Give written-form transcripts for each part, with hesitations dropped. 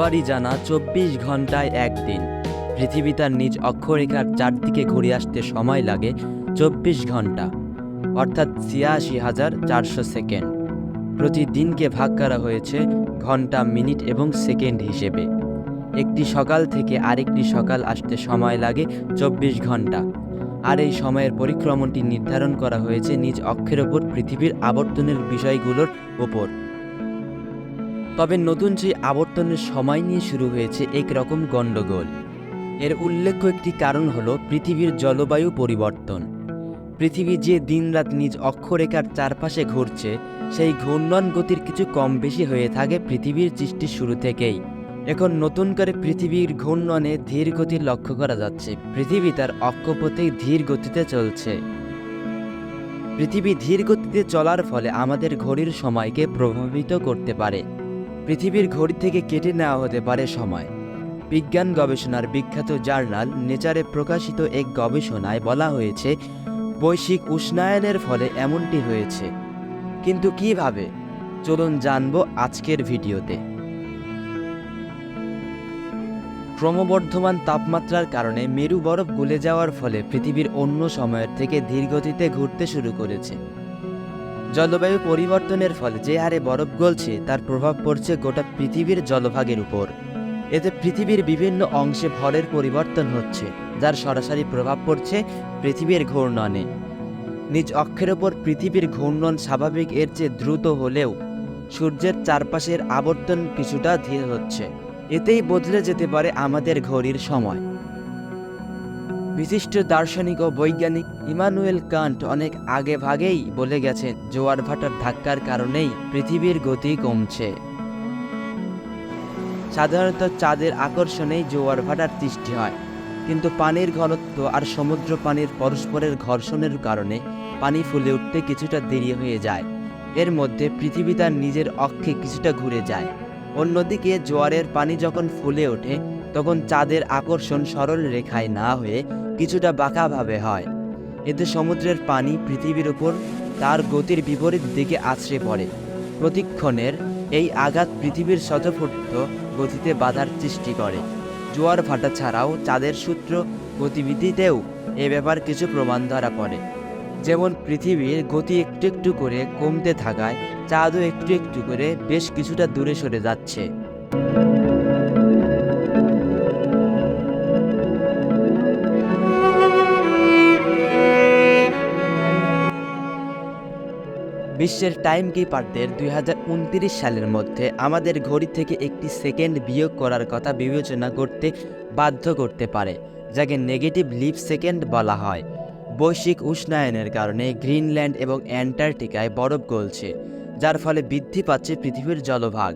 সবারই জানা ২৪ ঘন্টায় একদিন। পৃথিবী তার নিজ অক্ষরেখার চারদিকে ঘুরে আসতে সময় লাগে ২৪ ঘন্টা, অর্থাৎ ৮৬,৪০০ সেকেন্ড। প্রতিদিনকে ভাগ করা হয়েছে ঘন্টা, মিনিট এবং সেকেন্ড হিসেবে। একটি সকাল থেকে আরেকটি সকাল আসতে সময় লাগে ২৪ ঘন্টা। আর এই সময়ের পরিক্রমণটি নির্ধারণ করা হয়েছে নিজ অক্ষের ওপর পৃথিবীর আবর্তনের বিষয়গুলোর ওপর। তবে নতুন সেই আবর্তনের সময় নিয়ে শুরু হয়েছে একরকম গণ্ডগোল। এর উল্লেখ্য একটি কারণ হলো পৃথিবীর জলবায়ু পরিবর্তন। পৃথিবী যে দিনরাত নিজ অক্ষরেখার চারপাশে ঘুরছে, সেই ঘূর্ণন গতির কিছু কম বেশি হয়ে থাকে পৃথিবীর সৃষ্টির শুরু থেকেই। এখন নতুন করে পৃথিবীর ঘূর্ণনে ধীর গতি লক্ষ্য করা যাচ্ছে। পৃথিবী তার অক্ষপথে ধীর গতিতে চলছে। পৃথিবী ধীর গতিতে চলার ফলে আমাদের ঘড়ির সময়কে প্রভাবিত করতে পারে। পৃথিবীর ঘড়ি থেকে কেটে নেওয়া হতে পারে সময়। বিজ্ঞান গবেষণার বিখ্যাত জার্নাল নেচারে প্রকাশিত এক গবেষণায় বলা হয়েছে, বৈশ্বিক উষ্ণায়নের ফলে এমনটি হয়েছে। কিন্তু কিভাবে? চলুন জানব আজকের ভিডিওতে। ক্রমবর্ধমান তাপমাত্রার কারণে মেরু বরফ গলে যাওয়ার ফলে পৃথিবীর অন্য সময়ের থেকে ধীরগতিতে ঘুরতে শুরু করেছে। জলবায়ু পরিবর্তনের ফলে যে হারে বরফ গলছে তার প্রভাব পড়ছে গোটা পৃথিবীর জলভাগের উপর। এতে পৃথিবীর বিভিন্ন অংশে ভরের পরিবর্তন হচ্ছে, যার সরাসরি প্রভাব পড়ছে পৃথিবীর ঘূর্ণনে। নিজ অক্ষের ওপর পৃথিবীর ঘূর্ণন স্বাভাবিক এর চেয়ে দ্রুত হলেও সূর্যের চারপাশের আবর্তন কিছুটা ধীর হচ্ছে। এতেই বদলে যেতে পারে আমাদের ঘড়ির সময়। বিশিষ্ট দার্শনিক ও বৈজ্ঞানিক ইমানুয়েল কান্ট অনেক আগে ভাগেই বলে গেছেন, জোয়ার ভাটার ধাক্কার কারণেই পৃথিবীর গতি কমছে। সাধারণত চাঁদের আকর্ষণেই জোয়ার ভাটার সৃষ্টি হয়, কিন্তু পানির ঘনত্ব আর সমুদ্র পানির পরস্পরের ঘর্ষণের কারণে পানি ফুলে উঠতে কিছুটা দেরি হয়ে যায়। এর মধ্যে পৃথিবী তার নিজের অক্ষে কিছুটা ঘুরে যায়। অন্যদিকে জোয়ারের পানি যখন ফুলে ওঠে তখন চাঁদের আকর্ষণ সরল রেখায় না হয়ে কিছুটা বাঁকাভাবে হয়। এতে সমুদ্রের পানি পৃথিবীর উপর তার গতির বিপরীত দিকে আছড়ে পড়ে। প্রতিক্ষণের এই আঘাত পৃথিবীর স্বতঃস্ফূর্ত গতিতে বাধার সৃষ্টি করে। জোয়ার ভাটা ছাড়াও চাঁদের সূত্র গতিবিধিতেও এ ব্যাপার কিছু প্রমাণ ধরা পড়ে। যেমন পৃথিবীর গতি একটু একটু করে কমতে থাকায় চাঁদও একটু একটু করে বেশ কিছুটা দূরে সরে যাচ্ছে। বিশ্বের টাইমকিপারদের ২০২৯ সালের মধ্যে আমাদের ঘড়ি থেকে একটি সেকেন্ড বিয়োগ করার কথা বিবেচনা করতে বাধ্য করতে পারে, যাকে নেগেটিভ লিপ সেকেন্ড বলা হয়। বৈশ্বিক উষ্ণায়নের কারণে গ্রিনল্যান্ড এবং অ্যান্টার্কটিকায় বরফ গলছে, যার ফলে বৃদ্ধি পাচ্ছে পৃথিবীর জলভাগ।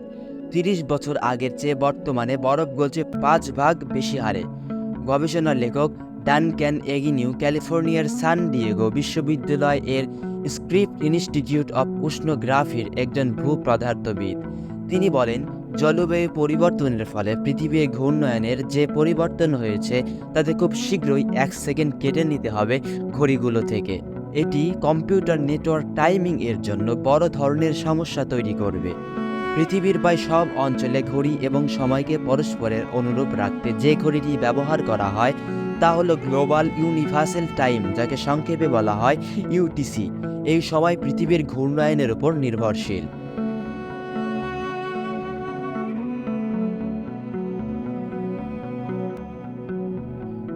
৩০ বছর আগের চেয়ে বর্তমানে বরফ গলছে ৫ ভাগ বেশি হারে। গবেষণা লেখক ডানক্যান এগিনিউ ক্যালিফোর্নিয়ার সান ডিয়েগো বিশ্ববিদ্যালয় এর স্ক্রিপ্ট ইনস্টিটিউট অব উষ্ণগ্রাফির একজন ভূপদার্থবিদ। তিনি বলেন, জলবায়ু পরিবর্তনের ফলে পৃথিবীর ঘূর্ণায়নের যে পরিবর্তন হয়েছে তাতে খুব শীঘ্রই ১ সেকেন্ড কেটে নিতে হবে ঘড়িগুলো থেকে। এটি কম্পিউটার নেটওয়ার্ক টাইমিং এর জন্য বড় ধরনের সমস্যা তৈরি করবে। পৃথিবীর প্রায় সব অঞ্চলে ঘড়ি এবং সময়কে পরস্পরের অনুরূপ রাখতে যে ঘড়িটি ব্যবহার করা হয় তা হলো গ্লোবাল ইউনিভার্সাল টাইম, যাকে সংক্ষেপে বলা হয় ইউটিসি। এই সময় পৃথিবীর ঘূর্ণায়নের উপর নির্ভরশীল।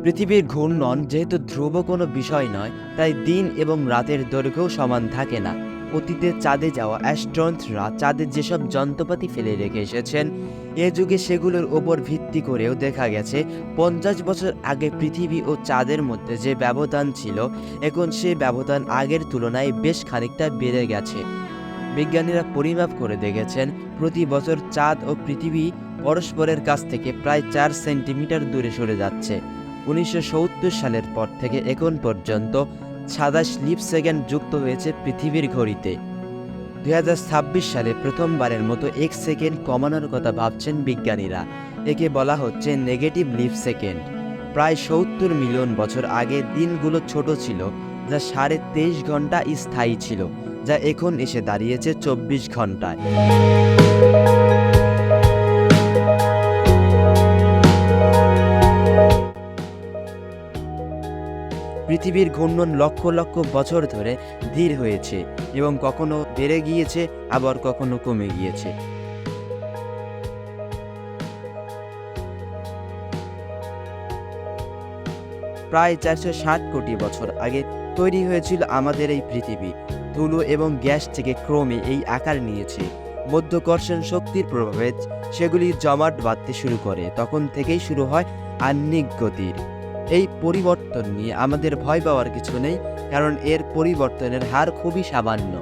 পৃথিবীর ঘূর্ণন যেহেতু ধ্রুব কোনো বিষয় নয়, তাই দিন এবং রাতের দৈর্ঘ্যও সমান থাকে না। অতীতে চাঁদে যাওয়া অ্যাস্ট্রোনটরা চাঁদে যেসব যন্ত্রপাতি ফেলে রেখে এসেছেন, এ যুগে সেগুলোর ওপর ভিত্তি করেও দেখা গেছে ৫০ বছর আগে পৃথিবী ও চাঁদের মধ্যে যে ব্যবধান ছিল, এখন সে ব্যবধান আগের তুলনায় বেশ খানিকটা বেড়ে গেছে। বিজ্ঞানীরা পরিমাপ করে দেখেছেন, প্রতি বছর চাঁদ ও পৃথিবী পরস্পরের কাছ থেকে প্রায় ৪ সেন্টিমিটার দূরে সরে যাচ্ছে। ১৯৭০ সালের পর থেকে এখন পর্যন্ত ২৭ লিপ সেকেন্ড যুক্ত হয়েছে পৃথিবীর ঘড়িতে। ২০২৬ সালে প্রথমবারের মতো ১ সেকেন্ড কমানোর কথা ভাবছেন বিজ্ঞানীরা। একে বলা হচ্ছে নেগেটিভ লিপ সেকেন্ড। প্রায় ৭০ মিলিয়ন বছর আগে দিনগুলো ছোট ছিল, যা ২.৫ ঘন্টা স্থায়ী ছিল, যা এখন এসে দাঁড়িয়েছে ২৪ ঘন্টায়। পৃথিবীর ঘূর্ণন লক্ষ লক্ষ বছর ধরে ধীর হয়েছে এবং কখনো বেড়ে গিয়েছে, আবার কখনো কমে গিয়েছে। প্রায় 460 কোটি বছর আগে তৈরি হয়েছিল আমাদের এই পৃথিবী। ধুলো এবং গ্যাস থেকে ক্রমে এই আকার নিয়েছে। মধ্যাকর্ষণ শক্তির প্রভাবে সেগুলি জমাট বাঁধতে শুরু করে। তখন থেকেই শুরু হয় আহ্নিক গতির। এই পরিবর্তন নিয়ে আমাদের ভয় পাওয়ার কিছু নেই, কারণ এর পরিবর্তনের হার খুবই সামান্য।